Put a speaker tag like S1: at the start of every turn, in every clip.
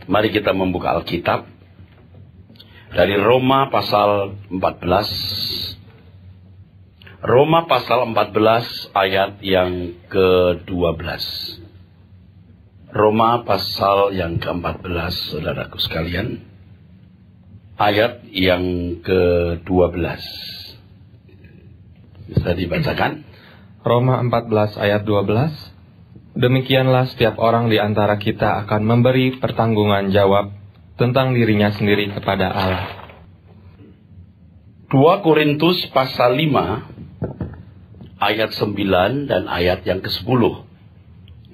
S1: Mari kita membuka Alkitab dari Roma pasal 14. Roma pasal 14 ayat yang ke-12. Roma pasal yang ke-14, saudaraku sekalian. Ayat yang ke-12. Bisa dibacakan?
S2: Roma 14 ayat 12. Demikianlah setiap orang di antara kita akan memberi pertanggungan jawab tentang dirinya sendiri kepada Allah.
S1: 2 Korintus pasal 5 ayat 9 dan ayat yang ke-10.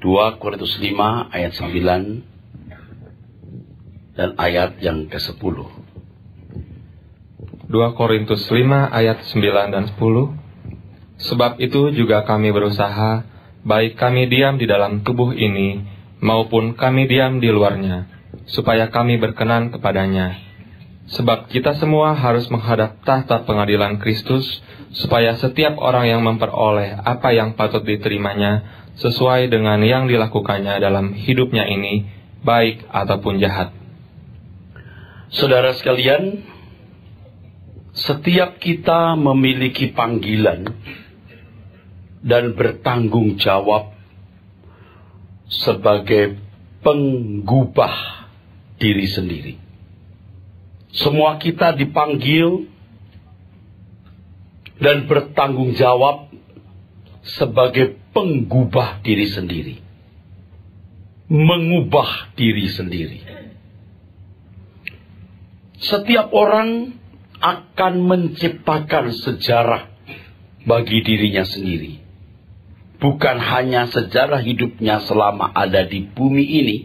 S1: 2 Korintus 5 ayat 9 dan ayat yang ke-10.
S2: 2 Korintus 5 ayat 9 dan 10. Sebab itu juga kami berusaha, baik kami diam di dalam tubuh ini, maupun kami diam di luarnya, supaya kami berkenan kepadanya. Sebab kita semua harus menghadap tahta pengadilan Kristus, supaya setiap orang yang memperoleh apa yang patut diterimanya, sesuai dengan yang dilakukannya dalam hidupnya ini, baik ataupun jahat.
S1: Saudara sekalian, setiap kita memiliki panggilan dan bertanggung jawab sebagai penggubah diri sendiri. Semua kita dipanggil dan bertanggung jawab sebagai penggubah diri sendiri. Mengubah diri sendiri. Setiap orang akan menciptakan sejarah bagi dirinya sendiri. Bukan hanya sejarah hidupnya selama ada di bumi ini,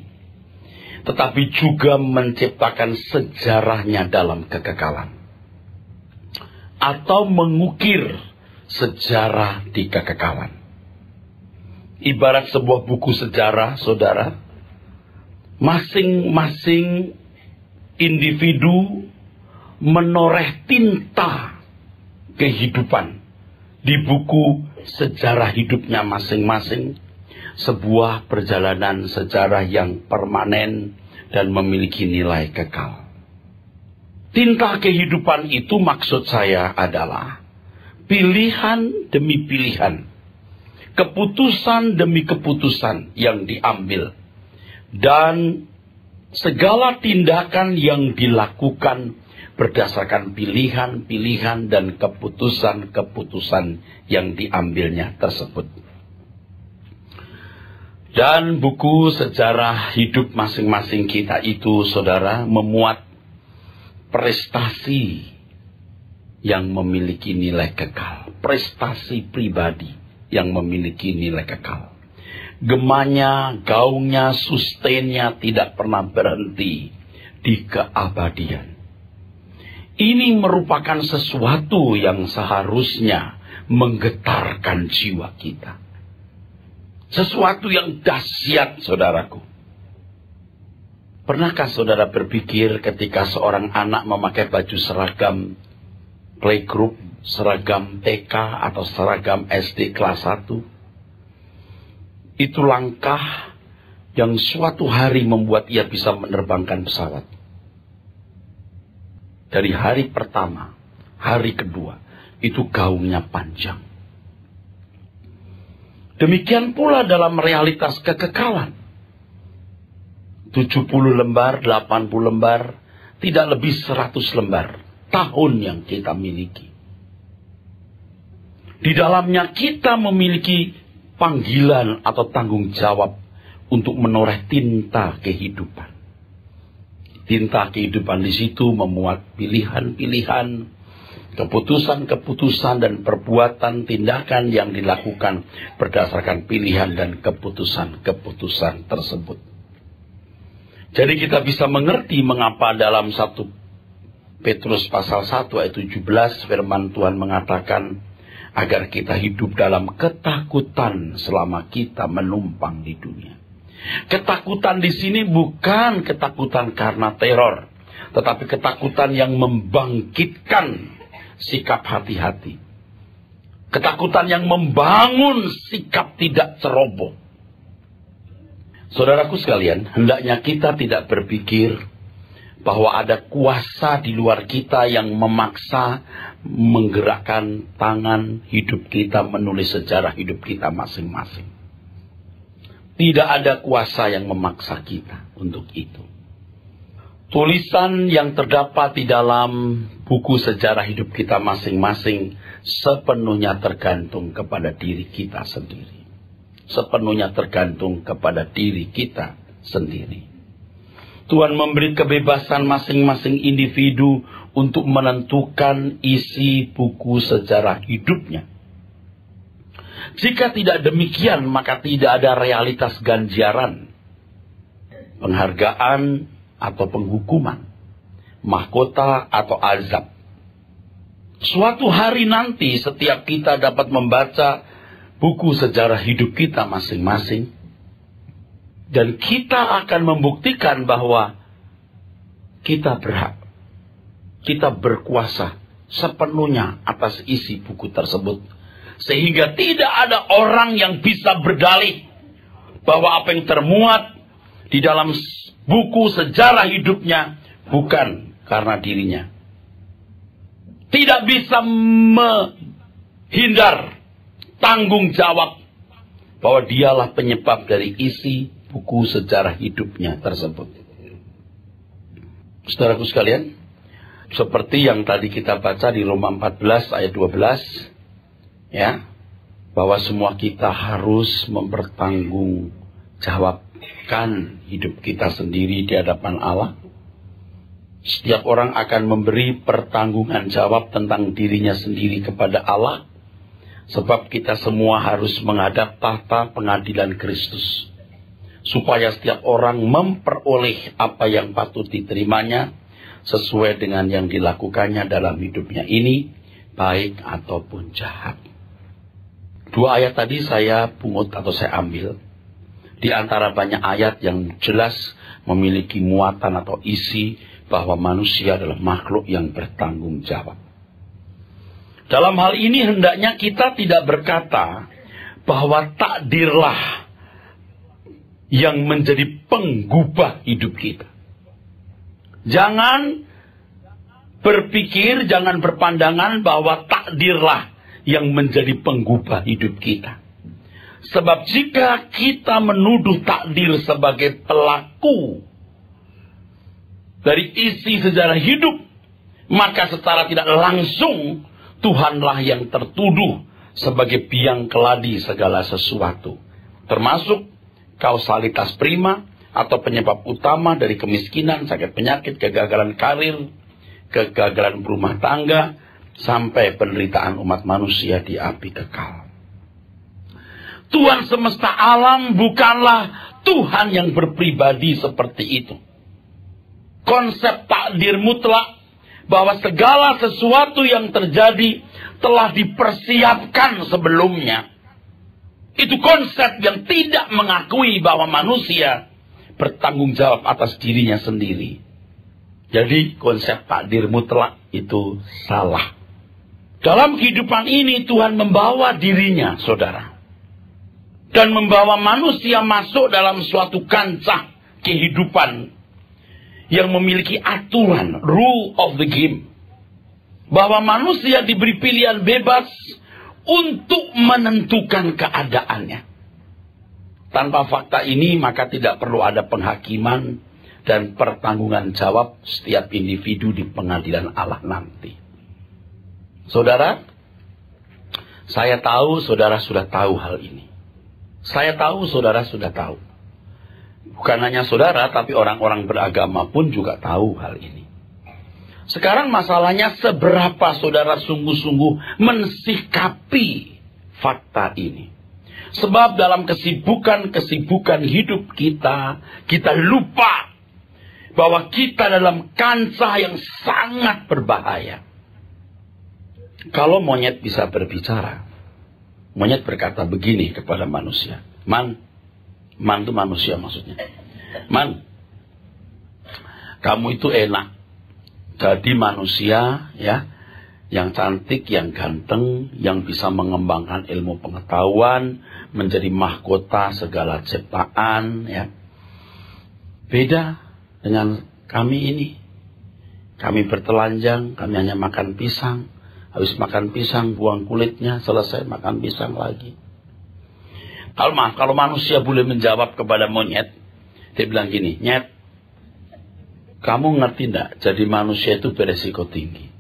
S1: tetapi juga menciptakan sejarahnya dalam kekekalan. Atau mengukir sejarah di kekekalan. Ibarat sebuah buku sejarah, saudara, masing-masing individu menoreh tinta kehidupan di buku sejarah hidupnya masing-masing, sebuah perjalanan sejarah yang permanen dan memiliki nilai kekal. Tinta kehidupan itu maksud saya adalah pilihan demi pilihan, keputusan demi keputusan yang diambil, dan segala tindakan yang dilakukan berdasarkan pilihan-pilihan dan keputusan-keputusan yang diambilnya tersebut. Dan buku sejarah hidup masing-masing kita itu, saudara, memuat prestasi yang memiliki nilai kekal. Prestasi pribadi yang memiliki nilai kekal. Gemanya, gaungnya, sustainnya tidak pernah berhenti di keabadian. Ini merupakan sesuatu yang seharusnya menggetarkan jiwa kita. Sesuatu yang dahsyat, saudaraku. Pernahkah saudara berpikir ketika seorang anak memakai baju seragam playgroup, seragam TK atau seragam SD kelas 1? Itu langkah yang suatu hari membuat ia bisa menerbangkan pesawat. Dari hari pertama, hari kedua, itu gaungnya panjang. Demikian pula dalam realitas kekekalan. 70 lembar, 80 lembar, tidak lebih 100 lembar tahun yang kita miliki. Di dalamnya kita memiliki panggilan atau tanggung jawab untuk menoreh tinta kehidupan. Tinta kehidupan di situ memuat pilihan-pilihan, keputusan-keputusan dan perbuatan tindakan yang dilakukan berdasarkan pilihan dan keputusan-keputusan tersebut. Jadi kita bisa mengerti mengapa dalam 1 Petrus pasal 1 ayat 17 firman Tuhan mengatakan agar kita hidup dalam ketakutan selama kita menumpang di dunia. Ketakutan di sini bukan ketakutan karena teror, tetapi ketakutan yang membangkitkan sikap hati-hati. Ketakutan yang membangun sikap tidak ceroboh. Saudaraku sekalian, hendaknya kita tidak berpikir bahwa ada kuasa di luar kita yang memaksa menggerakkan tangan hidup kita, menulis sejarah hidup kita masing-masing. Tidak ada kuasa yang memaksa kita untuk itu. Tulisan yang terdapat di dalam buku sejarah hidup kita masing-masing sepenuhnya tergantung kepada diri kita sendiri. Sepenuhnya tergantung kepada diri kita sendiri. Tuhan memberi kebebasan masing-masing individu untuk menentukan isi buku sejarah hidupnya. Jika tidak demikian, maka tidak ada realitas ganjaran, penghargaan atau penghukuman, mahkota atau azab. Suatu hari nanti setiap kita dapat membaca buku sejarah hidup kita masing-masing, dan kita akan membuktikan bahwa kita berhak, kita berkuasa sepenuhnya atas isi buku tersebut. Sehingga tidak ada orang yang bisa berdalih bahwa apa yang termuat di dalam buku sejarah hidupnya bukan karena dirinya. Tidak bisa menghindar tanggung jawab bahwa dialah penyebab dari isi buku sejarah hidupnya tersebut. Saudaraku sekalian, seperti yang tadi kita baca di Roma 14 ayat 12, ya, bahwa semua kita harus mempertanggungjawabkan hidup kita sendiri di hadapan Allah. Setiap orang akan memberi pertanggungan jawab tentang dirinya sendiri kepada Allah, sebab kita semua harus menghadap tahta pengadilan Kristus, supaya setiap orang memperoleh apa yang patut diterimanya sesuai dengan yang dilakukannya dalam hidupnya ini, baik ataupun jahat. Dua ayat tadi saya pungut atau saya ambil di antara banyak ayat yang jelas memiliki muatan atau isi bahwa manusia adalah makhluk yang bertanggung jawab. Dalam hal ini hendaknya kita tidak berkata bahwa takdirlah yang menjadi penggubah hidup kita. Jangan berpikir, jangan berpandangan bahwa takdirlah yang menjadi penggubah hidup kita. Sebab jika kita menuduh takdir sebagai pelaku dari isi sejarah hidup, maka secara tidak langsung Tuhanlah yang tertuduh sebagai biang keladi segala sesuatu, termasuk kausalitas prima atau penyebab utama dari kemiskinan, sakit penyakit, kegagalan karir, kegagalan berumah tangga, sampai penderitaan umat manusia di api kekal. Tuhan semesta alam bukanlah Tuhan yang berpribadi seperti itu. Konsep takdir mutlak bahwa segala sesuatu yang terjadi telah dipersiapkan sebelumnya. Itu konsep yang tidak mengakui bahwa manusia bertanggung jawab atas dirinya sendiri. Jadi konsep takdir mutlak itu salah. Dalam kehidupan ini Tuhan membawa dirinya, saudara, dan membawa manusia masuk dalam suatu kancah kehidupan yang memiliki aturan, rule of the game. Bahwa manusia diberi pilihan bebas untuk menentukan keadaannya. Tanpa fakta ini maka tidak perlu ada penghakiman dan pertanggungan jawab setiap individu di pengadilan Allah nanti. Saudara, saya tahu saudara sudah tahu hal ini. Saya tahu saudara sudah tahu. Bukan hanya saudara, tapi orang-orang beragama pun juga tahu hal ini. Sekarang masalahnya seberapa saudara sungguh-sungguh mensikapi fakta ini. Sebab dalam kesibukan-kesibukan hidup kita, kita lupa bahwa kita dalam kancah yang sangat berbahaya. Kalau monyet bisa berbicara, monyet berkata begini kepada manusia. Man itu manusia maksudnya. Man, kamu itu enak. Jadi manusia ya, yang cantik, yang ganteng, yang bisa mengembangkan ilmu pengetahuan, menjadi mahkota segala ciptaan ya. Beda dengan kami ini. Kami bertelanjang, kami hanya makan pisang. Habis makan pisang, buang kulitnya, selesai makan pisang lagi. Kalau manusia boleh menjawab kepada monyet, dia bilang gini, "Nyet, kamu ngerti enggak, jadi manusia itu beresiko tinggi."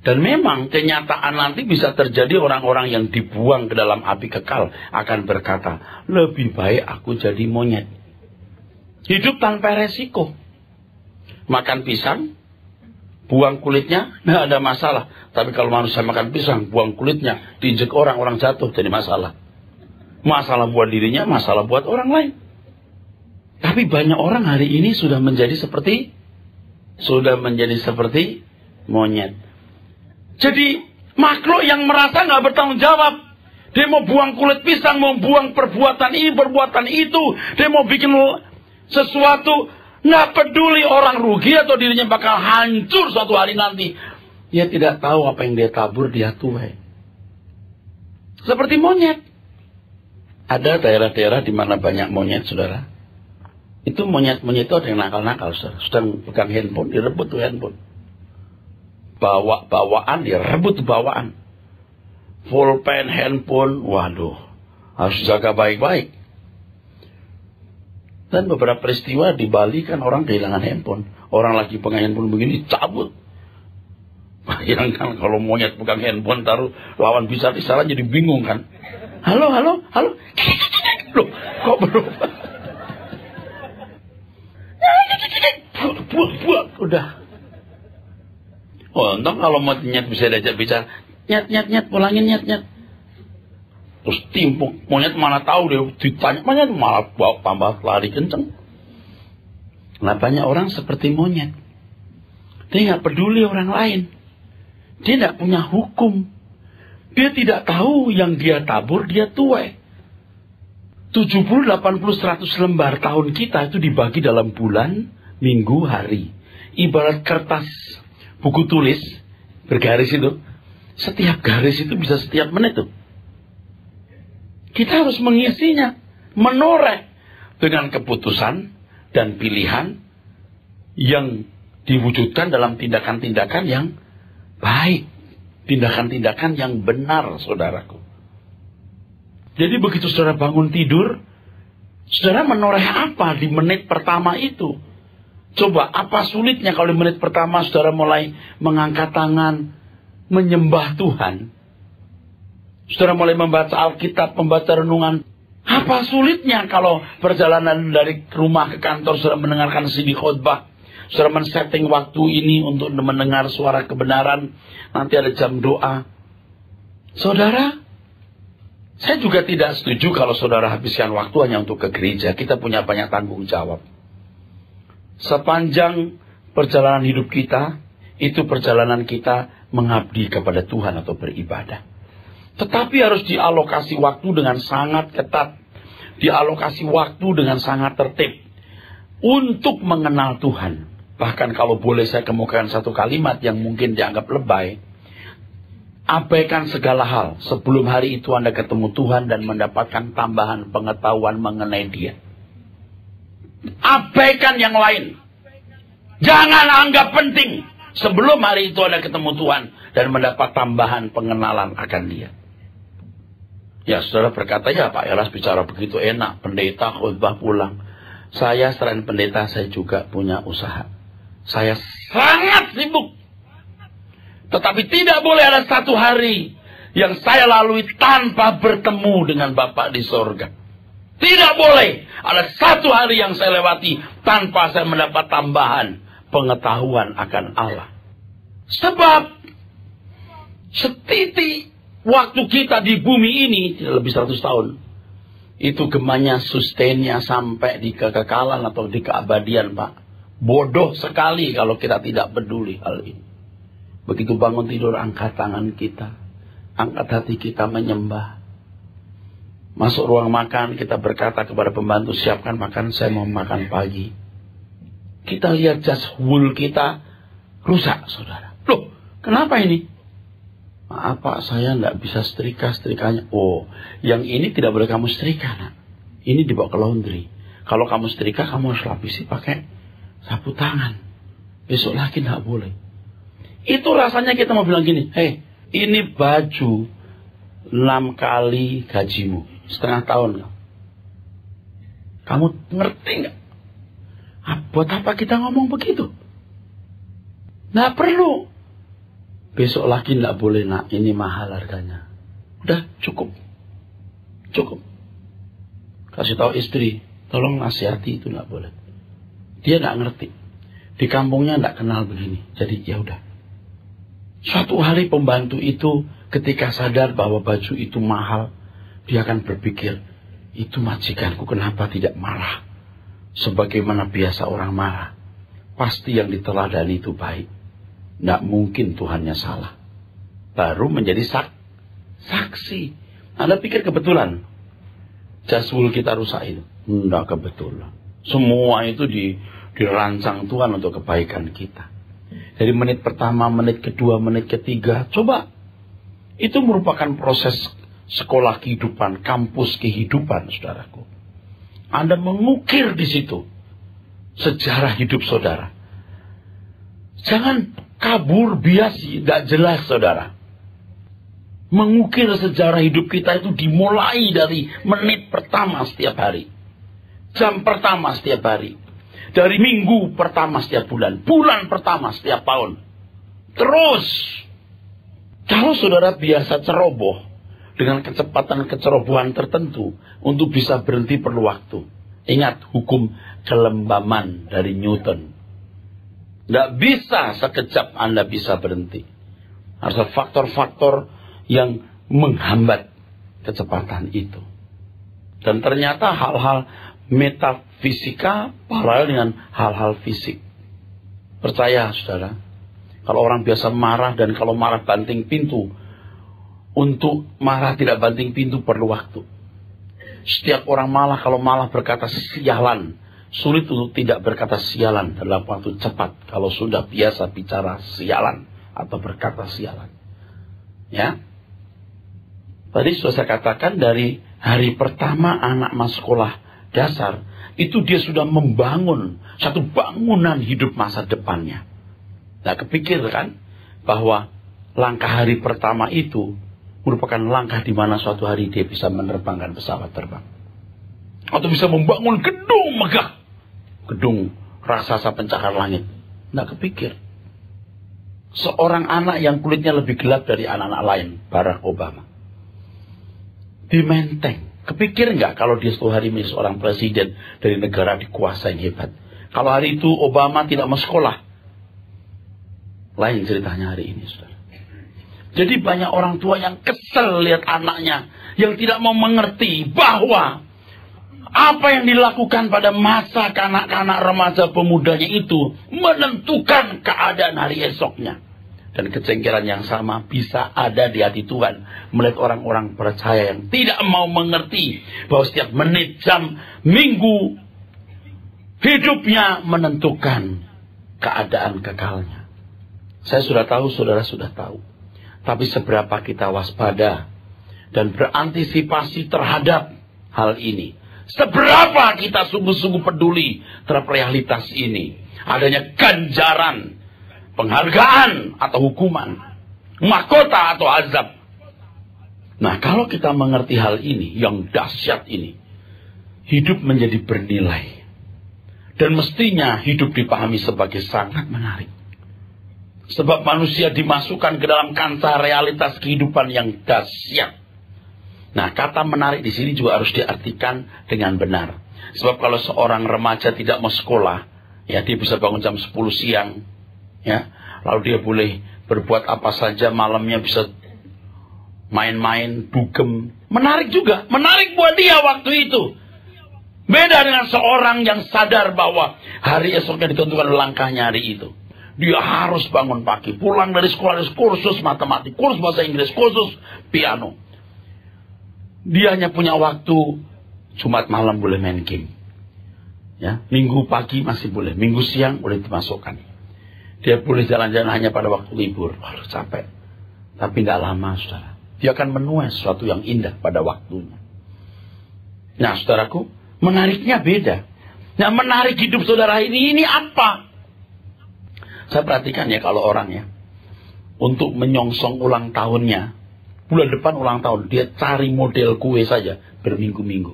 S1: Dan memang kenyataan nanti bisa terjadi orang-orang yang dibuang ke dalam api kekal akan berkata, lebih baik aku jadi monyet. Hidup tanpa resiko. Makan pisang, buang kulitnya, nggak ada masalah. Tapi kalau manusia makan pisang, buang kulitnya, diinjek orang jatuh, jadi masalah. Masalah buat dirinya, masalah buat orang lain. Tapi banyak orang hari ini sudah menjadi seperti monyet. Jadi makhluk yang merasa nggak bertanggung jawab. Dia mau buang kulit pisang, mau buang perbuatan ini, perbuatan itu. Dia mau bikin sesuatu, nggak peduli orang rugi atau dirinya bakal hancur suatu hari nanti. Dia tidak tahu apa yang dia tabur, dia tuai. Seperti monyet. Ada daerah-daerah di mana banyak monyet, saudara. Itu monyet-monyet itu ada yang nakal-nakal, saudara. Sedang pegang handphone, direbut tuh handphone. Bawaan, direbut bawaan. Pulpen, handphone, waduh. Harus jaga baik-baik. Dan beberapa peristiwa di Bali kan orang kehilangan handphone. Orang lagi pegang handphone begini, cabut. Bayangkan kalau monyet pegang handphone, taruh lawan bisa disalah jadi bingung kan. Halo. Loh, kok berubah? Buat, udah. Oh, untung kalau monyet bisa diajak bicara. Nyet, pulangin nyet. Terus timpuk. Monyet mana tahu dia ditanya. Monyet malah bawa tambah lari kenceng. Nah, banyak orang seperti monyet. Dia nggak peduli orang lain. Dia nggak punya hukum. Dia tidak tahu yang dia tabur, dia tuai. 70, 80, 100 lembar tahun kita itu dibagi dalam bulan, minggu, hari. Ibarat kertas buku tulis, bergaris itu. Setiap garis itu bisa setiap menit tuh. Kita harus mengisinya, menoreh dengan keputusan dan pilihan yang diwujudkan dalam tindakan-tindakan yang baik. Tindakan-tindakan yang benar, saudaraku. Jadi begitu saudara bangun tidur, saudara menoreh apa di menit pertama itu? Coba, apa sulitnya kalau di menit pertama saudara mulai mengangkat tangan, menyembah Tuhan? Saudara mulai membaca Alkitab, membaca renungan. Apa sulitnya kalau perjalanan dari rumah ke kantor saudara mendengarkan CD khotbah? Saudara men-setting waktu ini untuk mendengar suara kebenaran. Nanti ada jam doa. Saudara, saya juga tidak setuju kalau saudara habiskan waktu hanya untuk ke gereja. Kita punya banyak tanggung jawab. Sepanjang perjalanan hidup kita, itu perjalanan kita mengabdi kepada Tuhan atau beribadah. Tetapi harus dialokasi waktu dengan sangat ketat. Dialokasi waktu dengan sangat tertib. Untuk mengenal Tuhan. Bahkan kalau boleh saya kemukakan satu kalimat yang mungkin dianggap lebay. Abaikan segala hal sebelum hari itu Anda ketemu Tuhan dan mendapatkan tambahan pengetahuan mengenai Dia. Abaikan yang lain. Jangan anggap penting sebelum hari itu Anda ketemu Tuhan dan mendapat tambahan pengenalan akan Dia. Ya, saudara berkata, ya Pak Eras bicara begitu enak, pendeta khotbah pulang. Saya selain pendeta, saya juga punya usaha. Saya sangat sibuk. Tetapi tidak boleh ada satu hari yang saya lalui tanpa bertemu dengan Bapa di sorga. Tidak boleh ada satu hari yang saya lewati tanpa saya mendapat tambahan pengetahuan akan Allah. Sebab setitik waktu kita di bumi ini, lebih 100 tahun, itu gemanya sustainnya sampai di kekekalan atau di keabadian, Pak. Bodoh sekali kalau kita tidak peduli hal ini. Begitu bangun tidur, angkat tangan kita. Angkat hati kita menyembah. Masuk ruang makan, kita berkata kepada pembantu, siapkan makan, saya mau makan pagi. Kita lihat jas wool kita rusak, saudara. Loh, kenapa ini? Maaf Pak, saya tidak bisa setrika-setrikanya. Oh, yang ini tidak boleh kamu setrika, nak. Ini dibawa ke laundry. Kalau kamu setrika, kamu harus lapisi pakai sapu tangan. Besok lagi tidak boleh. Itu rasanya kita mau bilang gini, hei, ini baju 6 kali gajimu, setengah tahun. Kamu ngerti nggak? Buat apa kita ngomong begitu? Nggak perlu. Besok lagi nggak boleh, nak, ini mahal harganya. Udah, cukup. Cukup. Kasih tahu istri, tolong nasihati, itu nggak boleh. Dia nggak ngerti. Di kampungnya nggak kenal begini. Jadi ya udah. Suatu hari pembantu itu ketika sadar bahwa baju itu mahal, dia akan berpikir, itu majikanku kenapa tidak marah? Sebagaimana biasa orang marah. Pasti yang diteladani itu baik. Nggak mungkin Tuhannya salah. Baru menjadi saksi. Anda pikir kebetulan jaswul kita rusak itu? Nggak kebetulan. Semua itu dirancang Tuhan untuk kebaikan kita. Dari menit pertama, menit kedua, menit ketiga. Coba. Itu merupakan proses sekolah kehidupan, kampus kehidupan, saudaraku. Anda mengukir di situ sejarah hidup saudara. Jangan kabur biasi, tidak jelas, saudara. Mengukir sejarah hidup kita itu dimulai dari menit pertama setiap hari. Jam pertama setiap hari. Dari minggu pertama setiap bulan. Bulan pertama setiap tahun. Terus. Kalau saudara biasa ceroboh. Dengan kecepatan kecerobohan tertentu. Untuk bisa berhenti perlu waktu. Ingat hukum kelembaman dari Newton. Tidak bisa sekejap Anda bisa berhenti. Harus ada faktor-faktor yang menghambat kecepatan itu. Dan ternyata hal-hal metafisika paralel dengan hal-hal fisik. Percaya, saudara. Kalau orang biasa marah dan kalau marah banting pintu. Untuk marah tidak banting pintu perlu waktu. Setiap orang malah kalau malah berkata sialan. Sulit untuk tidak berkata sialan dalam waktu cepat. Kalau sudah biasa bicara sialan atau berkata sialan. Ya. Tadi sudah saya katakan dari hari pertama anak masuk sekolah dasar, itu dia sudah membangun satu bangunan hidup masa depannya. Nah, kepikir kan bahwa langkah hari pertama itu merupakan langkah di mana suatu hari dia bisa menerbangkan pesawat terbang. Atau bisa membangun gedung megah. Gedung raksasa pencakar langit. Nah, kepikir. Seorang anak yang kulitnya lebih gelap dari anak-anak lain, Barack Obama. Di Menteng. Kepikir nggak kalau dia suatu hari menjadi seorang presiden dari negara dikuasai yang hebat. Kalau hari itu Obama tidak mau sekolah. Lain ceritanya hari ini, saudara. Jadi banyak orang tua yang kesel lihat anaknya. Yang tidak mau mengerti bahwa apa yang dilakukan pada masa kanak-kanak remaja pemudanya itu menentukan keadaan hari esoknya. Dan kecengkeran yang sama bisa ada di hati Tuhan. Melihat orang-orang percaya yang tidak mau mengerti bahwa setiap menit, jam, minggu, hidupnya menentukan keadaan kekalnya. Saya sudah tahu, saudara sudah tahu. Tapi seberapa kita waspada dan berantisipasi terhadap hal ini. Seberapa kita sungguh-sungguh peduli terhadap realitas ini. Adanya ganjaran, penghargaan atau hukuman, mahkota atau azab. Nah, kalau kita mengerti hal ini, yang dahsyat ini, hidup menjadi bernilai. Dan mestinya hidup dipahami sebagai sangat menarik. Sebab manusia dimasukkan ke dalam kancah realitas kehidupan yang dahsyat. Nah, kata menarik di sini juga harus diartikan dengan benar. Sebab kalau seorang remaja tidak mau sekolah, ya dia bisa bangun jam 10 siang. Ya, lalu dia boleh berbuat apa saja, malamnya bisa main-main, dugem. Menarik juga, menarik buat dia waktu itu. Beda dengan seorang yang sadar bahwa hari esoknya ditentukan langkahnya hari itu. Dia harus bangun pagi, pulang dari sekolah, ada kursus matematik, kursus bahasa Inggris, kursus piano. Dia hanya punya waktu Jumat malam boleh main game. Ya, Minggu pagi masih boleh, Minggu siang boleh dimasukkan. Dia boleh jalan-jalan hanya pada waktu libur. Waduh, capek. Tapi tidak lama, saudara. Dia akan menuai sesuatu yang indah pada waktunya. Nah, saudaraku, menariknya beda. Nah, menarik hidup saudara ini apa? Saya perhatikan ya kalau orang ya, untuk menyongsong ulang tahunnya, bulan depan ulang tahun, dia cari model kue saja berminggu-minggu.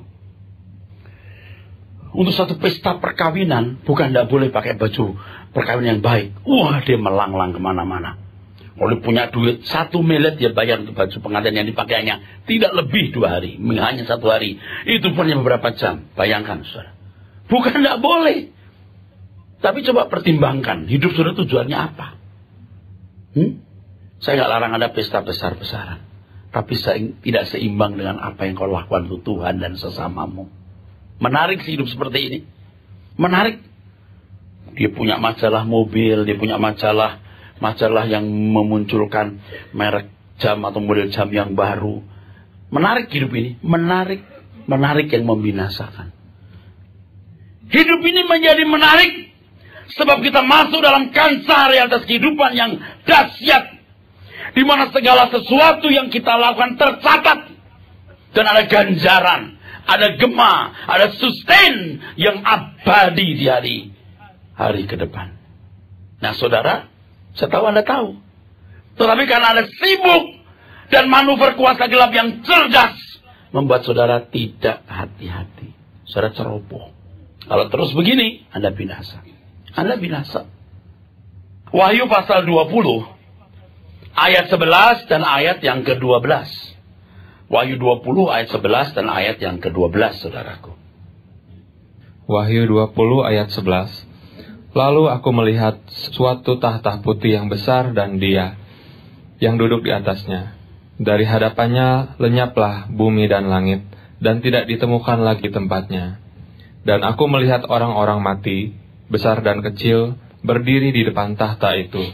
S1: Untuk satu pesta perkawinan, bukan tidak boleh pakai baju perkawinan yang baik. Wah, dia melanglang kemana-mana. Kalau punya duit 1 miliar, dia bayar untuk baju pengantin yang dipakainya. Tidak lebih 2 hari, hanya 1 hari. Itu pun hanya beberapa jam. Bayangkan, saudara. Bukan tidak boleh. Tapi coba pertimbangkan, hidup saudara tujuannya apa? Saya nggak larang ada pesta besar-besaran. Tapi tidak seimbang dengan apa yang kau lakukan untuk Tuhan dan sesamamu. Menarik sih hidup seperti ini. Menarik. Dia punya majalah mobil, dia punya majalah yang memunculkan merek jam atau model jam yang baru. Menarik hidup ini. Menarik yang membinasakan. Hidup ini menjadi menarik sebab kita masuk dalam kancah realitas kehidupan yang dahsyat, di mana segala sesuatu yang kita lakukan tercatat dan ada ganjaran, ada gema, ada sustain yang abadi di hari ke depan. Nah, saudara, saya tahu Anda tahu, tetapi karena Anda sibuk dan manuver kuasa gelap yang cerdas membuat saudara tidak hati-hati. Saudara ceroboh. Kalau terus begini, Anda binasa. Anda binasa. Wahyu pasal 20 ayat 11 dan ayat yang ke-12. Wahyu 20 ayat 11 dan ayat yang ke-12, saudaraku.
S2: Wahyu 20 ayat 11. Lalu aku melihat suatu tahta putih yang besar dan Dia yang duduk di atasnya. Dari hadapannya lenyaplah bumi dan langit, dan tidak ditemukan lagi tempatnya. Dan aku melihat orang-orang mati, besar dan kecil, berdiri di depan tahta itu.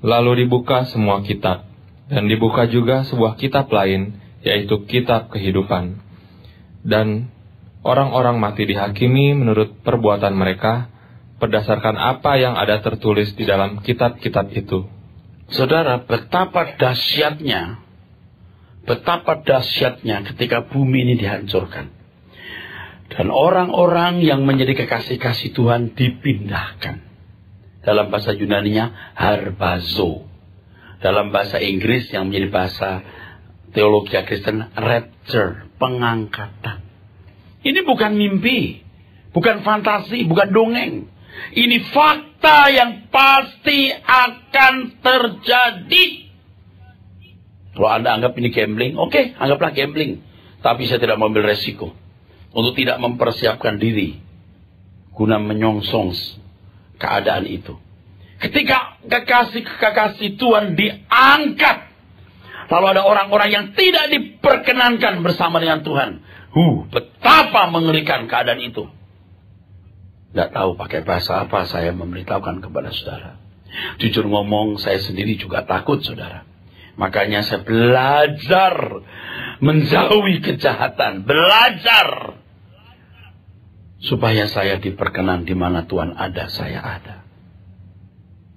S2: Lalu dibuka semua kitab, dan dibuka juga sebuah kitab lain, yaitu kitab kehidupan. Dan orang-orang mati dihakimi menurut perbuatan mereka, berdasarkan apa yang ada tertulis di dalam kitab-kitab itu.
S1: Saudara, betapa dahsyatnya ketika bumi ini dihancurkan. Dan orang-orang yang menjadi kekasih-kasih Tuhan dipindahkan. Dalam bahasa Yunaninya, harbazo. Dalam bahasa Inggris yang menjadi bahasa teologi Kristen, rapture, pengangkatan. Ini bukan mimpi, bukan fantasi, bukan dongeng. Ini fakta yang pasti akan terjadi. Kalau Anda anggap ini gambling, oke, anggaplah gambling. Tapi saya tidak mengambil resiko untuk tidak mempersiapkan diri guna menyongsong keadaan itu. Ketika kekasih Tuhan diangkat, lalu ada orang-orang yang tidak diperkenankan bersama dengan Tuhan. Betapa mengerikan keadaan itu. Tidak tahu pakai bahasa apa saya memberitahukan kepada saudara. Jujur ngomong, saya sendiri juga takut, saudara. Makanya saya belajar menjauhi kejahatan. Belajar supaya saya diperkenan di mana Tuhan ada, saya ada.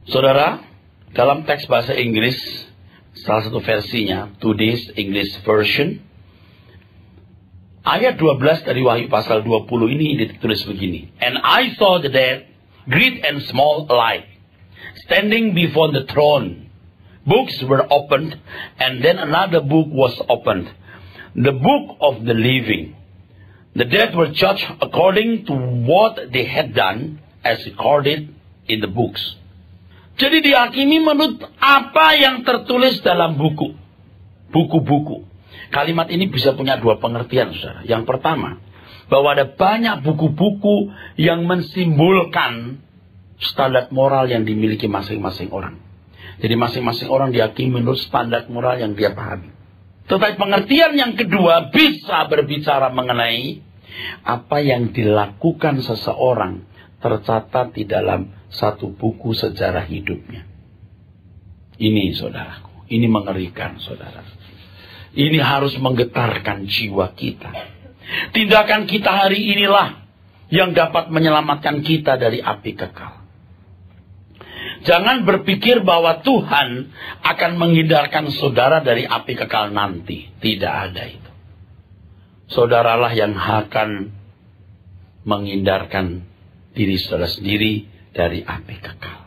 S1: Saudara, dalam teks bahasa Inggris, salah satu versinya, Today's English Version, ayat 12 dari Wahyu pasal 20 ini ditulis begini. And I saw the dead, great and small alike, standing before the throne. Books were opened, and then another book was opened, the book of the living. The dead were judged according to what they had done, as recorded in the books. Jadi dihakimi menurut apa yang tertulis dalam buku-buku. Kalimat ini bisa punya dua pengertian, saudara. Yang pertama, bahwa ada banyak buku-buku yang mensimbolkan standar moral yang dimiliki masing-masing orang. Jadi masing-masing orang dihakimi menurut standar moral yang dia pahami. Tetapi pengertian yang kedua bisa berbicara mengenai apa yang dilakukan seseorang tercatat di dalam satu buku sejarah hidupnya. Ini, saudaraku, ini mengerikan, saudara. Ini harus menggetarkan jiwa kita. Tindakan kita hari inilah yang dapat menyelamatkan kita dari api kekal. Jangan berpikir bahwa Tuhan akan menghindarkan saudara dari api kekal nanti. Tidak ada itu. Saudaralah yang akan menghindarkan diri saudara sendiri dari api kekal.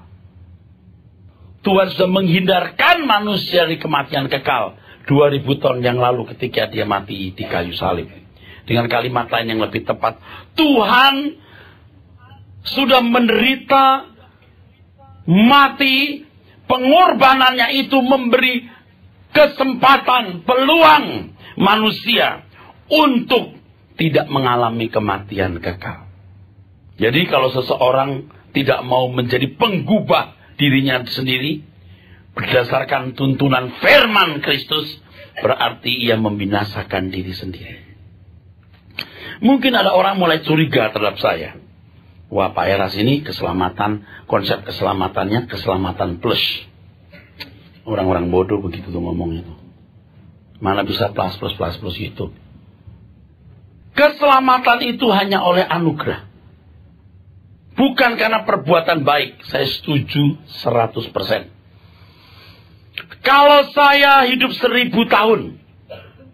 S1: Tuhan sudah menghindarkan manusia dari kematian kekal 2000 tahun yang lalu ketika dia mati di kayu salib. Dengan kalimat lain yang lebih tepat, Tuhan sudah menderita, mati, pengorbanannya itu memberi kesempatan, peluang manusia untuk tidak mengalami kematian kekal. Jadi kalau seseorang tidak mau menjadi penggubah dirinya sendiri berdasarkan tuntunan firman Kristus, berarti ia membinasakan diri sendiri. Mungkin ada orang mulai curiga terhadap saya. Wah, Pak Eras ini keselamatan, konsep keselamatannya keselamatan plus. Orang-orang bodoh begitu tuh ngomong itu. Mana bisa plus itu. Keselamatan itu hanya oleh anugerah. Bukan karena perbuatan baik. Saya setuju 100%. Kalau saya hidup 1000 tahun.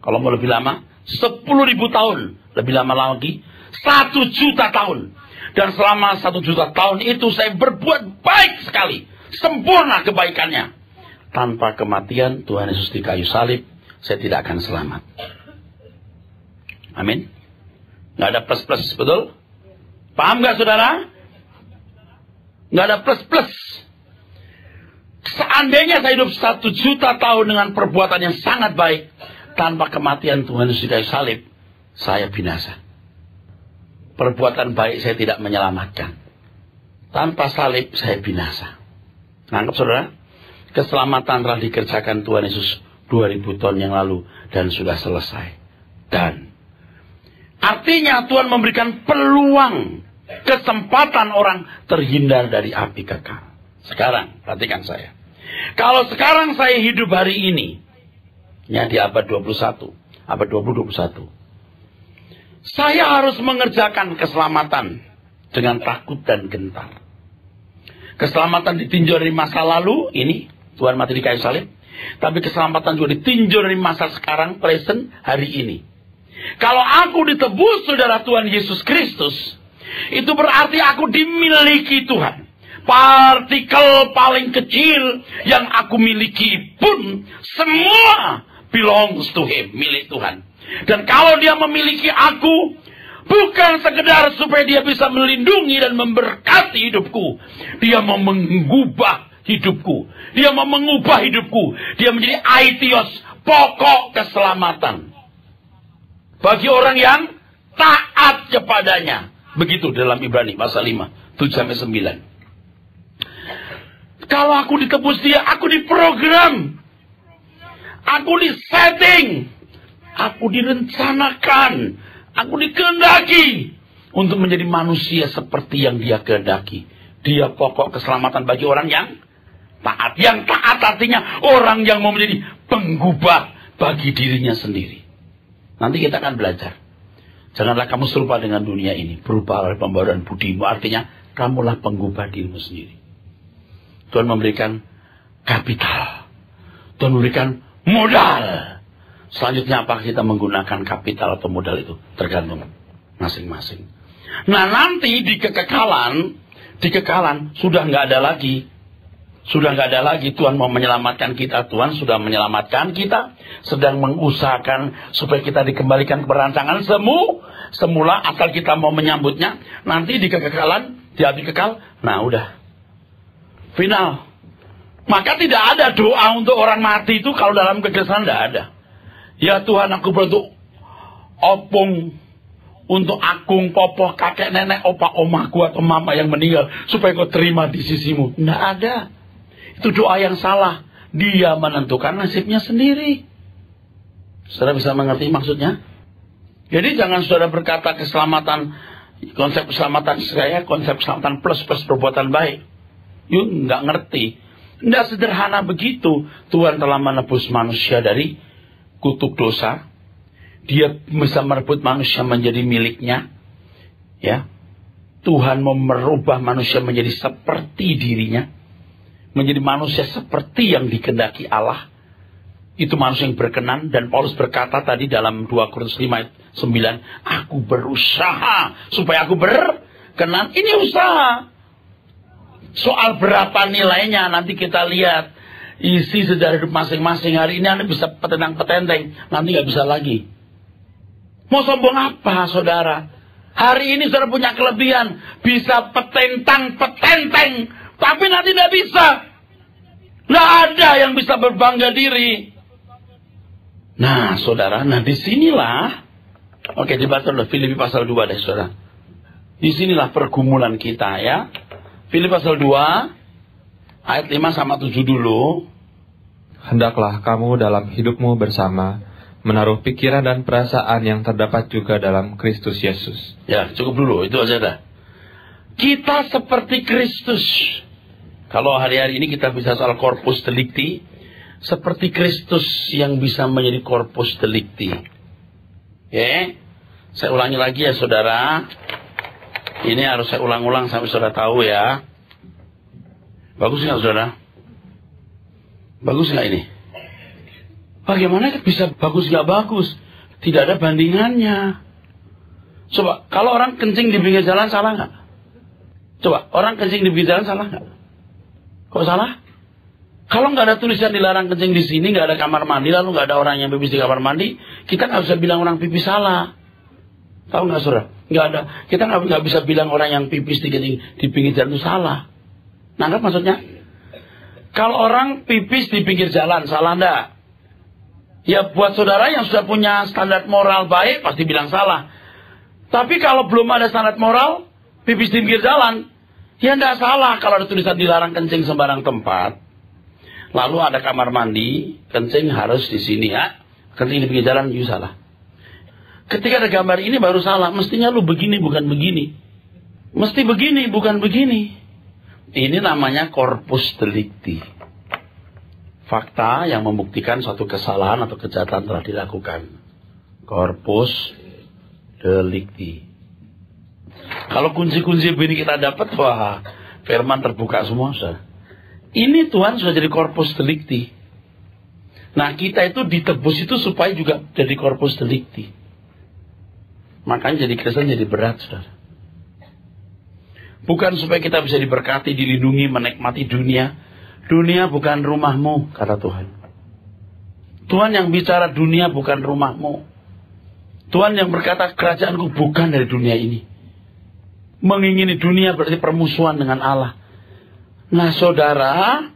S1: Kalau mau lebih lama, 10.000 tahun. Lebih lama lagi, 1 juta tahun. Dan selama 1 juta tahun itu saya berbuat baik sekali. Sempurna kebaikannya. Tanpa kematian Tuhan Yesus di kayu salib, saya tidak akan selamat. Amin. Nggak ada plus-plus, betul? Paham nggak saudara? Nggak ada plus-plus. Seandainya saya hidup 1 juta tahun dengan perbuatan yang sangat baik, tanpa kematian Tuhan Yesus di kayu salib, saya binasa. Perbuatan baik saya tidak menyelamatkan. Tanpa salib saya binasa. Nangkep saudara? Keselamatan telah dikerjakan Tuhan Yesus 2000 tahun yang lalu dan sudah selesai. Dan artinya Tuhan memberikan peluang, kesempatan orang terhindar dari api kekal. Sekarang, perhatikan saya. Kalau sekarang saya hidup hari ini, ya di abad 21, abad 20-21, saya harus mengerjakan keselamatan dengan takut dan gentar. Keselamatan ditinjau dari masa lalu, ini Tuhan mati di kayu salib. Tapi keselamatan juga ditinjau dari masa sekarang, present, hari ini. Kalau aku ditebus saudara Tuhan Yesus Kristus, itu berarti aku dimiliki Tuhan. Partikel paling kecil yang aku miliki pun semua belongs to Him, milik Tuhan. Dan kalau dia memiliki aku, bukan sekedar supaya dia bisa melindungi dan memberkati hidupku. Dia mau mengubah hidupku. Dia mau mengubah hidupku. Dia menjadi aitios, pokok keselamatan. Bagi orang yang taat kepadanya. Begitu dalam Ibrani pasal 5, 7-9. Kalau aku ditebus dia, aku diprogram. Aku disetting. Aku direncanakan. Aku dikehendaki untuk menjadi manusia seperti yang dia kehendaki. Dia pokok keselamatan bagi orang yang taat. Yang taat artinya orang yang mau menjadi penggubah bagi dirinya sendiri. Nanti kita akan belajar. Janganlah kamu serupa dengan dunia ini. Berubah oleh pembaruan budimu. Artinya kamulah penggubah dirimu sendiri. Tuhan memberikan kapital. Tuhan memberikan modal. Selanjutnya apakah kita menggunakan kapital atau modal itu? Tergantung masing-masing. Nah nanti di kekekalan sudah nggak ada lagi. Sudah nggak ada lagi Tuhan mau menyelamatkan kita. Tuhan sudah menyelamatkan kita. Sedang mengusahakan supaya kita dikembalikan ke perancangan semula asal kita mau menyambutnya. Nanti di kekekalan, di api kekal, nah udah. Final. Maka tidak ada doa untuk orang mati itu kalau dalam kekristenan tidak ada. Ya Tuhan, aku berdoa opung untuk akung, popoh, kakek, nenek, opa, omaku atau mama yang meninggal supaya kau terima di sisimu. Tidak ada. Itu doa yang salah. Dia menentukan nasibnya sendiri. Saudara bisa mengerti maksudnya? Jadi jangan saudara berkata keselamatan, konsep keselamatan saya, konsep keselamatan plus perbuatan baik. Yuk, nggak ngerti. Nggak sederhana begitu. Tuhan telah menebus manusia dari kutuk dosa. Dia bisa merebut manusia menjadi miliknya. Ya, Tuhan mau merubah manusia menjadi seperti dirinya. Menjadi manusia seperti yang dikehendaki Allah. Itu manusia yang berkenan. Dan Paulus berkata tadi dalam 2 Korintus 5:9, aku berusaha supaya aku Kenan, ini usaha. Soal berapa nilainya nanti kita lihat. Isi sejarah hidup masing-masing. Hari ini Anda bisa petentang-petenteng, nanti nggak bisa lagi. Mau sombong apa, saudara? Hari ini saudara punya kelebihan, bisa petentang-petenteng, tapi nanti tidak bisa. Nggak ada yang bisa berbangga diri. Nah, saudara, disinilah, oke, dibaca dulu Filipi pasal 2 deh, saudara. Disinilah pergumulan kita, ya. Filipi pasal 2, ayat 5 sama 7 dulu.
S2: Hendaklah kamu dalam hidupmu bersama menaruh pikiran dan perasaan yang terdapat juga dalam Kristus Yesus.
S1: Ya, cukup dulu, itu aja dah. Kita seperti Kristus. Kalau hari-hari ini kita bisa soal corpus delicti, seperti Kristus yang bisa menjadi corpus delicti. Oke, saya ulangi lagi ya, saudara. Ini harus saya ulang-ulang sampai saudara tahu ya. Bagus nggak, saudara? Bagus nggak ini? Bagaimana bisa bagus nggak bagus? Tidak ada bandingannya. Coba, kalau orang kencing di pinggir jalan salah nggak? Coba, orang kencing di pinggir jalan salah nggak? Kok salah? Kalau nggak ada tulisan dilarang kencing di sini, nggak ada kamar mandi, lalu nggak ada orang yang pipis di kamar mandi, kita nggak bisa bilang orang pipis salah. Tahu nggak, saudara? Nggak ada. Kita nggak bisa bilang orang yang pipis di pinggir jalan itu salah. Nangkap maksudnya? Kalau orang pipis di pinggir jalan, salah nggak? Ya buat saudara yang sudah punya standar moral baik, pasti bilang salah. Tapi kalau belum ada standar moral, pipis di pinggir jalan, ya nggak salah kalau ada tulisan dilarang kencing sembarang tempat. Lalu ada kamar mandi, kencing harus di sini ya. Kencing di pinggir jalan, you salah. Ketika ada gambar ini baru salah. Mestinya lu begini, bukan begini. Mesti begini, bukan begini. Ini namanya corpus delicti. Fakta yang membuktikan suatu kesalahan atau kejahatan telah dilakukan. Corpus delicti. Kalau kunci-kunci ini kita dapat, wah, firman terbuka semua, saudara. Ini Tuhan sudah jadi corpus delicti. Nah, kita itu ditebus itu supaya juga jadi corpus delicti. Makanya jadi Kristen jadi berat, saudara. Bukan supaya kita bisa diberkati, dilindungi, menikmati dunia. Dunia bukan rumahmu, kata Tuhan. Tuhan yang bicara dunia bukan rumahmu. Tuhan yang berkata kerajaanku bukan dari dunia ini. Mengingini dunia berarti permusuhan dengan Allah. Nah, saudara,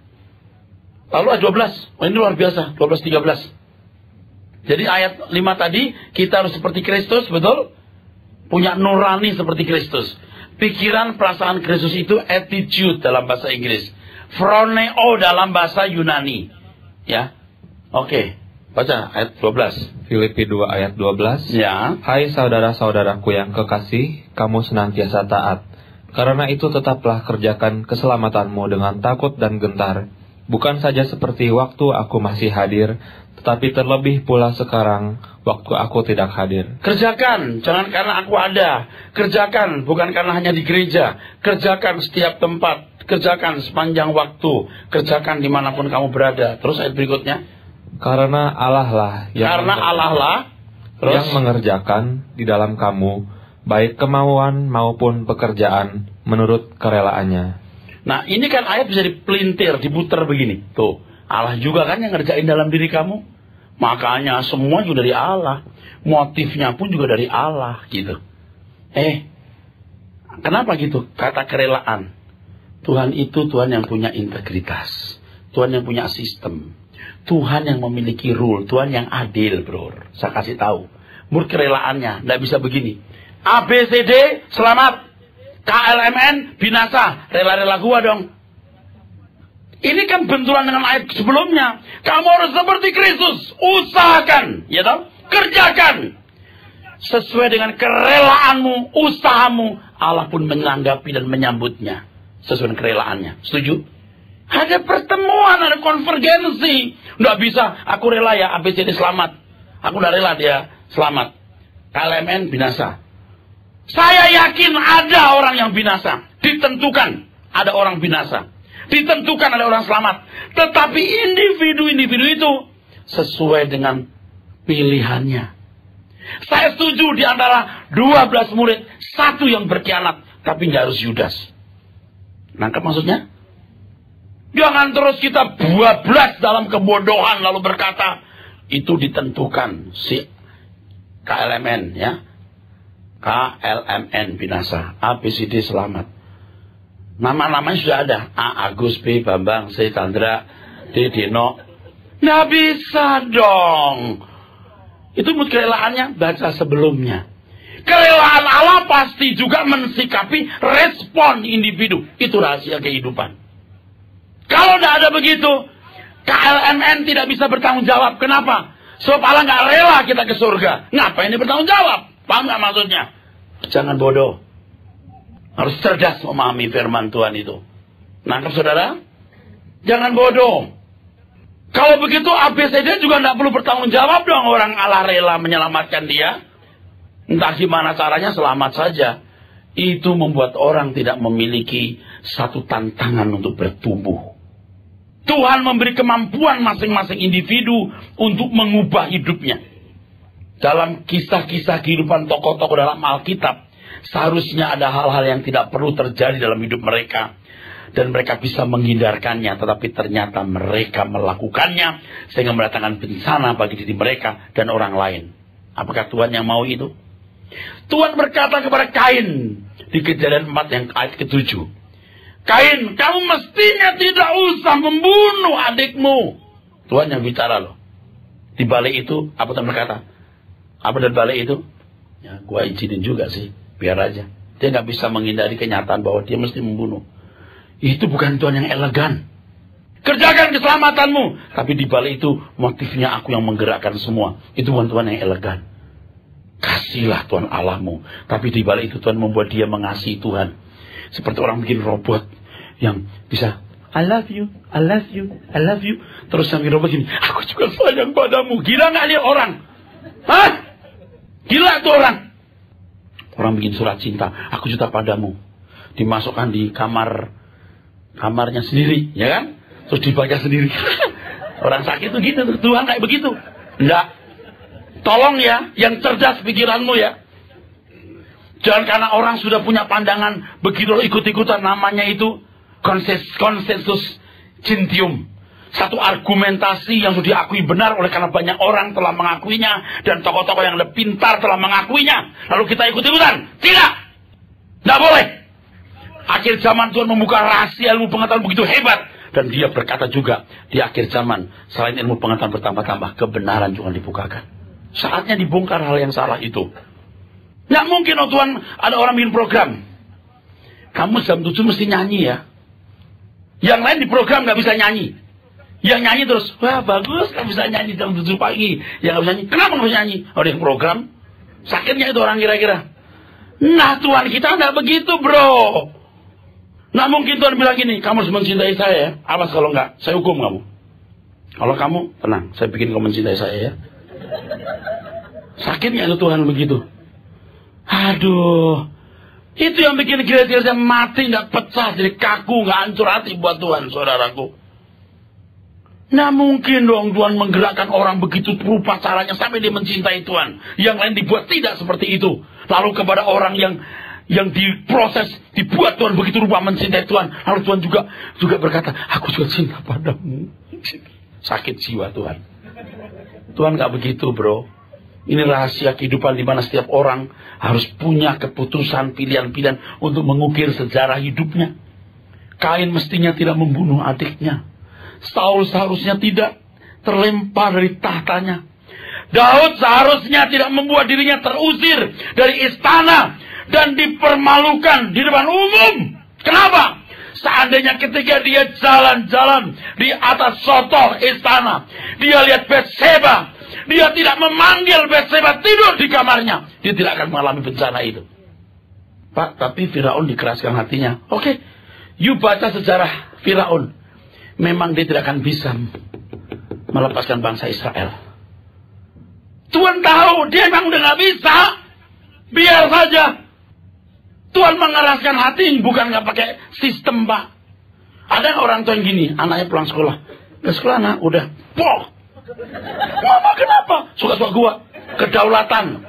S1: lalu ayat 12. Oh, ini luar biasa, 12-13. Jadi ayat 5 tadi, kita harus seperti Kristus, betul? Punya nurani seperti Kristus. Pikiran, perasaan Kristus itu attitude dalam bahasa Inggris. Phroneo dalam bahasa Yunani. Ya, oke. Baca ayat 12.
S2: Filipi 2 ayat 12.
S1: Ya.
S2: Hai saudara-saudaraku yang kekasih, kamu senantiasa taat. Karena itu tetaplah kerjakan keselamatanmu dengan takut dan gentar. Bukan saja seperti waktu aku masih hadir, tetapi terlebih pula sekarang, waktu aku tidak hadir.
S1: Kerjakan, jangan karena aku ada. Kerjakan, bukan karena hanya di gereja. Kerjakan setiap tempat. Kerjakan sepanjang waktu. Kerjakan dimanapun kamu berada. Terus ayat berikutnya.
S2: Karena Allah lah yang mengerjakan di dalam kamu, baik kemauan maupun pekerjaan, menurut kerelaannya.
S1: Nah, ini kan ayat bisa dipelintir, diputar begini. Tuh, Allah juga kan yang ngerjain dalam diri kamu. Makanya semua juga dari Allah. Motifnya pun juga dari Allah, gitu. Kenapa gitu? Kata kerelaan. Tuhan itu Tuhan yang punya integritas. Tuhan yang punya sistem. Tuhan yang memiliki rule. Tuhan yang adil, bro. Saya kasih tahu. Menurut kerelaannya, tidak bisa begini. ABCD, selamat. KLMN, binasa. Rela-rela gua dong. Ini kan benturan dengan ayat sebelumnya. Kamu harus seperti Kristus. Usahakan. Ya toh? Kerjakan. Sesuai dengan kerelaanmu, usahamu. Allah pun menanggapi dan menyambutnya. Sesuai dengan kerelaannya. Setuju? Ada pertemuan, ada konvergensi. Nggak bisa, aku rela ya ABCD selamat. Aku udah rela dia selamat. KLMN binasa. Saya yakin ada orang yang binasa. Ditentukan ada orang binasa. Ditentukan ada orang selamat. Tetapi individu-individu itu sesuai dengan pilihannya. Saya setuju di antara 12 murid, satu yang berkhianat. Tapi nggak harus Yudas. Nangkep maksudnya? Jangan terus kita bablas dalam kebodohan lalu berkata, itu ditentukan si KLMN ya. KLMN binasa, A, B, C, D selamat. Nama-namanya sudah ada. A, Agus, B, Bambang, C, Chandra, D, Dino. Nggak bisa dong. Itu kerelaannya baca sebelumnya. Kerelaan Allah pasti juga mensikapi respon individu. Itu rahasia kehidupan. Kalau tidak ada begitu, KLMN tidak bisa bertanggung jawab. Kenapa? Sebab Allah nggak rela kita ke surga. Ngapain dia bertanggung jawab? Paham nggak maksudnya? Jangan bodoh. Harus cerdas memahami firman Tuhan itu. Nangkep saudara? Jangan bodoh. Kalau begitu ABCD juga tidak perlu bertanggung jawab dong. Orang Allah rela menyelamatkan dia. Entah gimana caranya selamat saja. Itu membuat orang tidak memiliki satu tantangan untuk bertumbuh. Tuhan memberi kemampuan masing-masing individu untuk mengubah hidupnya. Dalam kisah-kisah kehidupan tokoh-tokoh dalam Alkitab, seharusnya ada hal-hal yang tidak perlu terjadi dalam hidup mereka. Dan mereka bisa menghindarkannya, tetapi ternyata mereka melakukannya, sehingga mendatangkan bencana bagi diri mereka dan orang lain. Apakah Tuhan yang mau itu? Tuhan berkata kepada Kain, di Kejadian 4 yang ayat ke-7. Kain, kamu mestinya tidak usah membunuh adikmu. Tuhan yang bicara loh. Di balik itu, apa Tuhan berkata? Apa dan balik itu? Ya, gua izinin juga sih, biar aja. Dia nggak bisa menghindari kenyataan bahwa dia mesti membunuh. Itu bukan Tuhan yang elegan. Kerjakan keselamatanmu. Tapi di balik itu, motifnya aku yang menggerakkan semua. Itu bukan Tuhan yang elegan. Kasihlah Tuhan Allahmu. Tapi di balik itu Tuhan membuat dia mengasihi Tuhan. Seperti orang bikin robot yang bisa, I love you, I love you, I love you. Terus sambil robot gini, aku juga sayang padamu. Gila nggak dia orang? Hah? Gila tuh orang. Orang bikin surat cinta, aku cinta padamu. Dimasukkan di kamarnya sendiri, ya kan? Terus dibaca sendiri. Orang sakit tuh gitu, Tuhan kayak begitu. Enggak. Tolong ya, yang cerdas pikiranmu ya. Jangan karena orang sudah punya pandangan begitu lo ikut-ikutan, namanya itu konsensus cintium. Satu argumentasi yang sudah diakui benar oleh karena banyak orang telah mengakuinya dan tokoh-tokoh yang lebih pintar telah mengakuinya. Lalu kita ikut-ikutan. Tidak. Tidak boleh. Akhir zaman Tuhan membuka rahasia ilmu pengetahuan begitu hebat. Dan dia berkata juga di akhir zaman, selain ilmu pengetahuan bertambah-tambah, kebenaran juga dibukakan. Saatnya dibongkar hal yang salah itu. Nggak mungkin oh Tuhan ada orang bikin program. Kamu jam 7 mesti nyanyi ya. Yang lain di program nggak bisa nyanyi. Yang nyanyi terus, wah bagus kamu bisa nyanyi jam 7 pagi. Yang nggak bisa nyanyi, kenapa nggak bisa nyanyi? Oh dia program. Sakitnya itu orang kira-kira. Nah Tuhan kita nggak begitu bro. Nggak mungkin Tuhan bilang gini, kamu harus mencintai saya ya. Awas kalau nggak, saya hukum kamu. Kalau kamu, tenang, saya bikin kamu mencintai saya ya. Sakitnya itu Tuhan begitu. Aduh. Itu yang bikin gereja mati, nggak pecah, jadi kaku, nggak hancur hati buat Tuhan, saudaraku. Nah mungkin dong Tuhan menggerakkan orang begitu rupa caranya sampai dia mencintai Tuhan. Yang lain dibuat tidak seperti itu. Lalu kepada orang yang diproses, dibuat Tuhan begitu rupa mencintai Tuhan. Lalu Tuhan juga berkata, aku juga cinta padamu. Sakit jiwa Tuhan. Tuhan gak begitu bro. Ini rahasia kehidupan di mana setiap orang harus punya keputusan, pilihan-pilihan untuk mengukir sejarah hidupnya. Kain mestinya tidak membunuh adiknya. Saul seharusnya tidak terlempar dari tahtanya. Daud seharusnya tidak membuat dirinya terusir dari istana dan dipermalukan di depan umum. Kenapa? Seandainya ketika dia jalan-jalan di atas sotol istana, dia lihat Batseba, dia tidak memanggil Batseba tidur di kamarnya, dia tidak akan mengalami bencana itu. Pak, tapi Firaun dikeraskan hatinya. Oke, you baca sejarah Firaun. Memang dia tidak akan bisa melepaskan bangsa Israel. Tuhan tahu dia memang udah gak bisa. Biar saja. Tuhan mengeraskan hati bukan gak pakai sistem pak. Ada orang tua yang gini, anaknya pulang sekolah. Ke sekolah nak, udah. Poh. Mama kenapa? Suka-suka gua. Kedaulatan.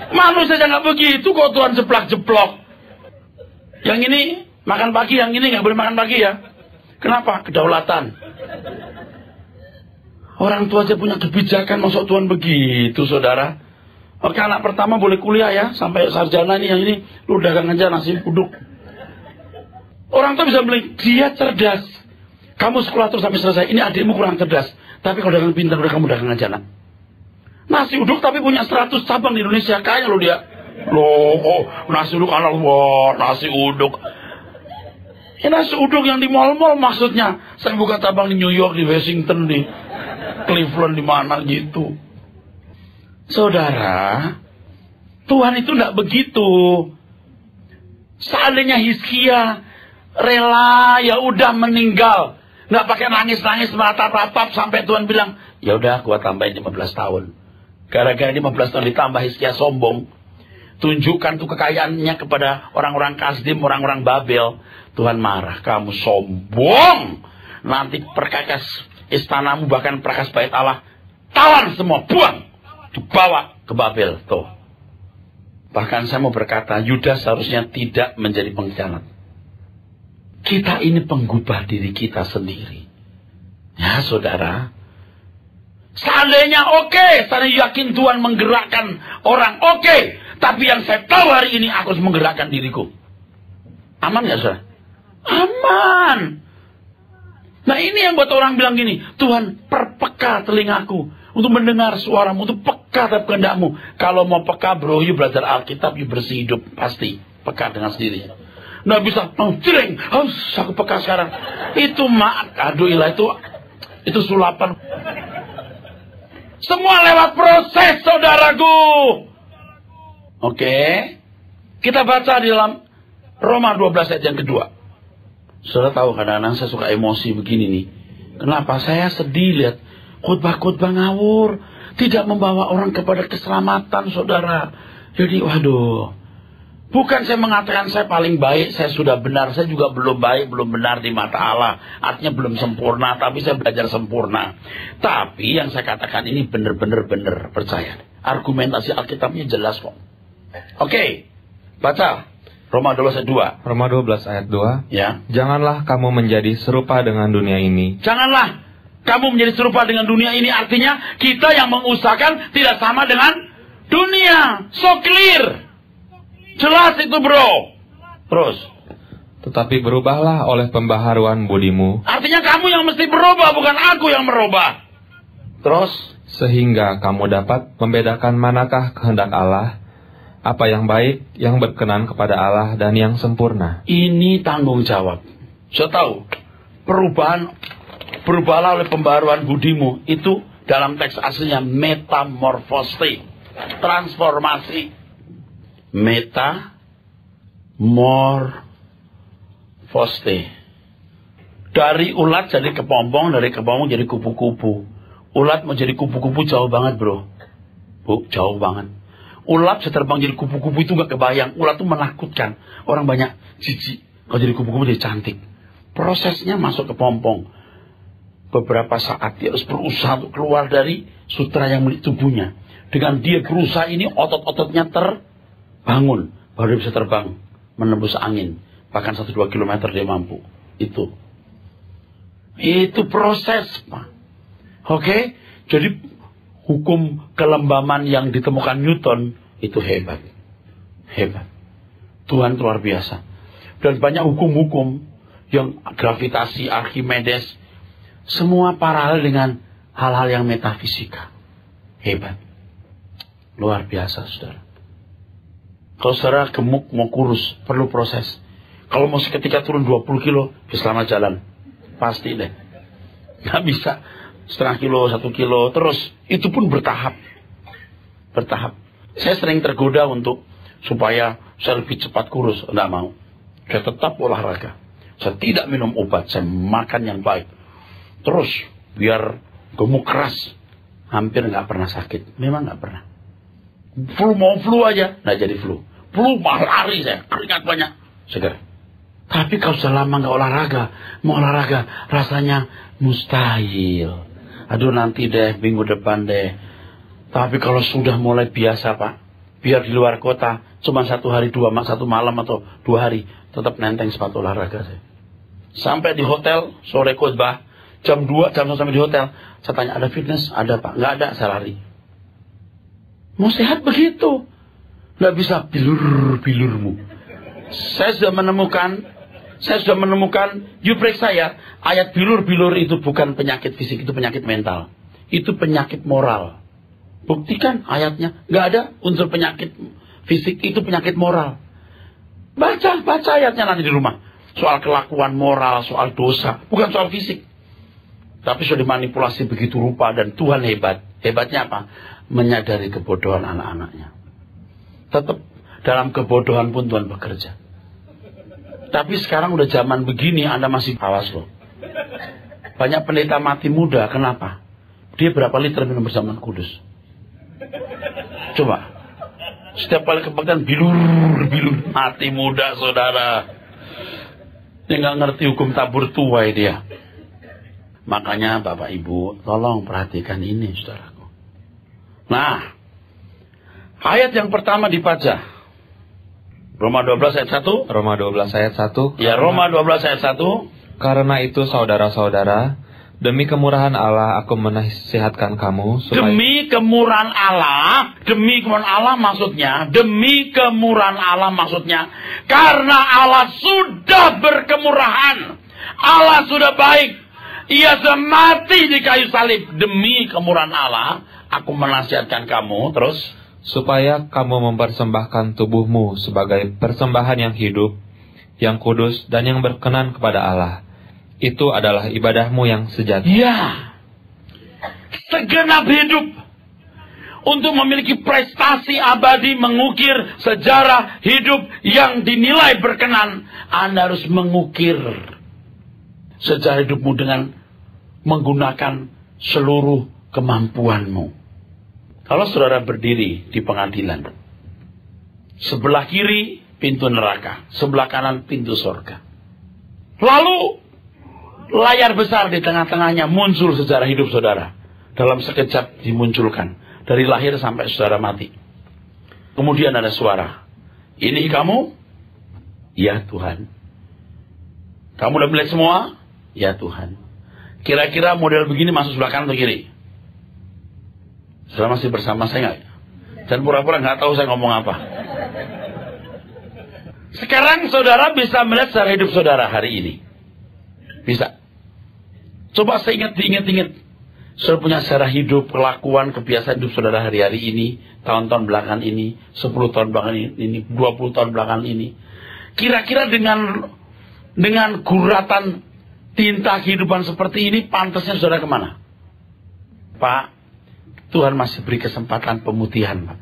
S1: Manusia jangan begitu kok Tuhan jeplak-jeplok. Yang ini makan pagi, yang ini nggak boleh makan pagi ya. Kenapa? Kedaulatan. Orang tua aja punya kebijakan, masuk Tuhan begitu, saudara. Oke, anak pertama boleh kuliah ya, sampai sarjana nih, yang ini lu dagang aja nasi uduk. Orang tua bisa beli, dia cerdas. Kamu sekolah terus sampai selesai, ini adikmu kurang cerdas. Tapi kalau dagang pintar, udah kamu dagang aja nak. Nasi uduk tapi punya 100 cabang di Indonesia, kaya loh dia. Loh, nasi uduk halal, wah, nasi uduk. Ya, nasi uduk yang di mall-mall maksudnya. Saya buka cabang di New York, di Washington, di Cleveland, di mana gitu. Saudara, Tuhan itu tidak begitu. Seandainya Hizkia rela, ya udah meninggal, nggak pakai nangis-nangis meratap-ratap sampai Tuhan bilang, ya udah, gua tambahin 15 tahun. Gara-gara 15 tahun ditambah, Hizkia sombong, tunjukkan tuh kekayaannya kepada orang-orang Kasdim, orang-orang Babel. Tuhan marah, kamu sombong. Nanti perkakas istanamu, bahkan perkakas bait Allah, tawan semua, buang, dibawa ke Babel. Tuh. Bahkan saya mau berkata, Yudas seharusnya tidak menjadi pengkhianat. Kita ini penggubah diri kita sendiri. Ya saudara. Seandainya oke, seandainya yakin Tuhan menggerakkan orang, oke. Tapi yang saya tahu hari ini, aku harus menggerakkan diriku. Aman gak saudara? Aman. Nah ini yang buat orang bilang gini, Tuhan perpeka telingaku untuk mendengar suaramu, untuk peka terhadap kehendakmu. Kalau mau peka bro, you belajar Alkitab, you bersih hidup, pasti peka dengan sendirinya. Nggak bisa, jering, aku peka sekarang. Itu aduh ilah, itu sulapan. Semua lewat proses, saudaraku. Oke, kita baca di dalam Roma 12 ayat yang kedua. Saudara tahu kadang-kadang saya suka emosi begini nih. Kenapa? Saya sedih lihat khotbah-khotbah ngawur, tidak membawa orang kepada keselamatan, saudara. Jadi, waduh. Bukan saya mengatakan saya paling baik, saya sudah benar. Saya juga belum baik, belum benar di mata Allah. Artinya belum sempurna, tapi saya belajar sempurna. Tapi yang saya katakan ini benar-benar benar, percaya. Argumentasi Alkitabnya jelas kok. Oke, baca. Roma 12 ayat 2.
S2: Roma 12 ayat 2.
S1: Ya.
S2: Janganlah kamu menjadi serupa dengan dunia ini.
S1: Janganlah kamu menjadi serupa dengan dunia ini. Artinya kita yang mengusahakan tidak sama dengan dunia. So clear. Jelas itu bro. Terus.
S2: Tetapi berubahlah oleh pembaharuan budimu.
S1: Artinya kamu yang mesti berubah, bukan aku yang merubah. Terus.
S2: Sehingga kamu dapat membedakan manakah kehendak Allah, apa yang baik, yang berkenan kepada Allah, dan yang sempurna.
S1: Ini tanggung jawab. Saya tahu, berubahlah oleh pembaharuan budimu. Itu dalam teks aslinya metamorfosis, transformasi. Metamorfosis. Dari ulat jadi kepompong, dari kepompong jadi kupu-kupu. Ulat mau jadi kupu-kupu jauh banget bro. Bu, jauh banget. Ulat seterbang jadi kupu-kupu itu gak kebayang. Ulat itu menakutkan. Orang banyak jijik. Kalau jadi kupu-kupu jadi cantik. Prosesnya masuk ke pompong. Beberapa saat dia harus berusaha untuk keluar dari sutra yang milik tubuhnya. Dengan dia berusaha ini, otot-ototnya terbangun. Baru dia bisa terbang. Menembus angin. Bahkan 1-2 kilometer dia mampu. Itu proses, Pak. Oke? Jadi hukum kelembaman yang ditemukan Newton itu hebat. Hebat. Tuhan luar biasa. Dan banyak hukum-hukum yang gravitasi, Archimedes, semua paralel dengan hal-hal yang metafisika. Hebat. Luar biasa, saudara. Kalau saudara gemuk mau kurus, perlu proses. Kalau mau seketika turun 20 kilo, selama jalan. Pasti deh. Nggak bisa. Setengah kilo, 1 kilo, terus itu pun bertahap. Bertahap. Saya sering tergoda untuk supaya saya lebih cepat kurus. Enggak mau. Saya tetap olahraga. Saya tidak minum obat. Saya makan yang baik. Terus biar gemuk keras. Hampir nggak pernah sakit. Memang nggak pernah. Mau flu aja, nggak jadi flu. Flu malah lari saya, keringat banyak, segar. Tapi kalau sudah lama nggak olahraga, mau olahraga rasanya mustahil. Aduh nanti deh, minggu depan deh. Tapi kalau sudah mulai biasa Pak, biar di luar kota, cuma 1 hari 1 malam atau 2 hari, Tetap nenteng sepatu olahraga saya. Sampai di hotel, sore khotbah, jam 2, jam 1 sampai di hotel. Saya tanya, ada fitness? Ada Pak. Nggak ada, saya lari. Mau sehat begitu. Nggak bisa bilur-bilurmu. Saya sudah menemukan, you periksa saya, ayat bilur-bilur itu bukan penyakit fisik, itu penyakit mental. Itu penyakit moral. Buktikan ayatnya. Nggak ada unsur penyakit fisik, itu penyakit moral. Baca ayatnya nanti di rumah. Soal kelakuan moral, soal dosa. Bukan soal fisik. Tapi sudah dimanipulasi begitu rupa dan Tuhan hebat. Hebatnya apa? Menyadari kebodohan anak-anaknya. Tetap dalam kebodohan pun Tuhan bekerja. Tapi sekarang udah zaman begini, Anda masih awas loh. Banyak pendeta mati muda, kenapa? Dia berapa liter minum bersamaan kudus? Coba. Setiap kali kebaktian bilur, mati muda saudara. Dia nggak ngerti hukum tabur tuai dia. Makanya Bapak Ibu, tolong perhatikan ini saudaraku. Nah, ayat yang pertama dibaca. Roma 12 ayat 1.
S2: Roma 12 ayat 1.
S1: Ya, Roma 12 ayat 1.
S2: Karena itu saudara-saudara, demi kemurahan Allah aku menasihatkan kamu supaya... Demi kemurahan Allah maksudnya, karena Allah sudah berkemurahan, Allah sudah baik, Ia sudah mati di kayu salib. Demi kemurahan Allah aku menasihatkan kamu, terus supaya kamu mempersembahkan tubuhmu sebagai persembahan yang hidup, yang kudus dan yang berkenan kepada Allah. Itu adalah ibadahmu yang sejati.
S1: Ya, segenap hidup untuk memiliki prestasi abadi, mengukir sejarah hidup yang dinilai berkenan. Anda harus mengukir sejarah hidupmu dengan menggunakan seluruh kemampuanmu. Kalau saudara berdiri di pengadilan, sebelah kiri pintu neraka, sebelah kanan pintu surga. Lalu layar besar di tengah-tengahnya, muncul sejarah hidup saudara. Dalam sekejap dimunculkan, dari lahir sampai saudara mati. Kemudian ada suara, ini kamu? Ya Tuhan. Kamu udah melihat semua? Ya Tuhan. Kira-kira model begini masuk sebelah kanan atau kiri? Saudara masih bersama saya nggak? Dan pura-pura nggak tahu saya ngomong apa. Sekarang saudara bisa melihat sejarah hidup saudara hari ini. Bisa. Coba saya diingat-ingat. Saudara punya sejarah hidup, kelakuan, kebiasaan hidup saudara hari-hari ini, tahun-tahun belakangan ini, 10 tahun belakangan ini, 20 tahun belakangan ini. Kira-kira dengan guratan tinta kehidupan seperti ini, pantasnya saudara kemana? Pak, Tuhan masih beri kesempatan pemutihan, Pak.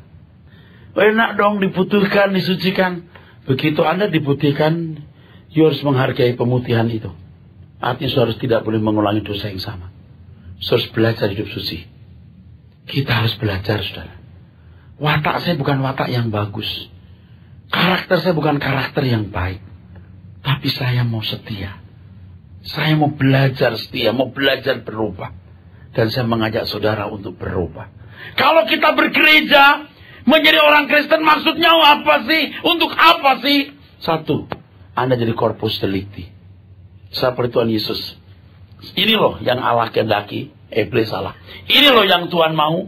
S1: Enak dong dibutuhkan, disucikan. Begitu Anda diputihkan, you harus menghargai pemutihan itu. Artinya saudara tidak boleh mengulangi dosa yang sama. Saudara harus belajar hidup suci. Kita harus belajar, saudara. Watak saya bukan watak yang bagus. Karakter saya bukan karakter yang baik. Tapi saya mau setia. Saya mau belajar setia, mau belajar berubah. Dan saya mengajak saudara untuk berubah. Kalau kita bergereja, menjadi orang Kristen maksudnya apa sih? Untuk apa sih? Satu, Anda jadi corpus delicti. Seperti Tuhan Yesus. Ini loh yang Allah kehendaki, iblis salah. Ini loh yang Tuhan mau.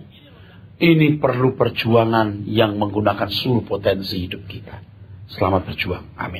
S1: Ini perlu perjuangan yang menggunakan seluruh potensi hidup kita. Selamat berjuang. Amin.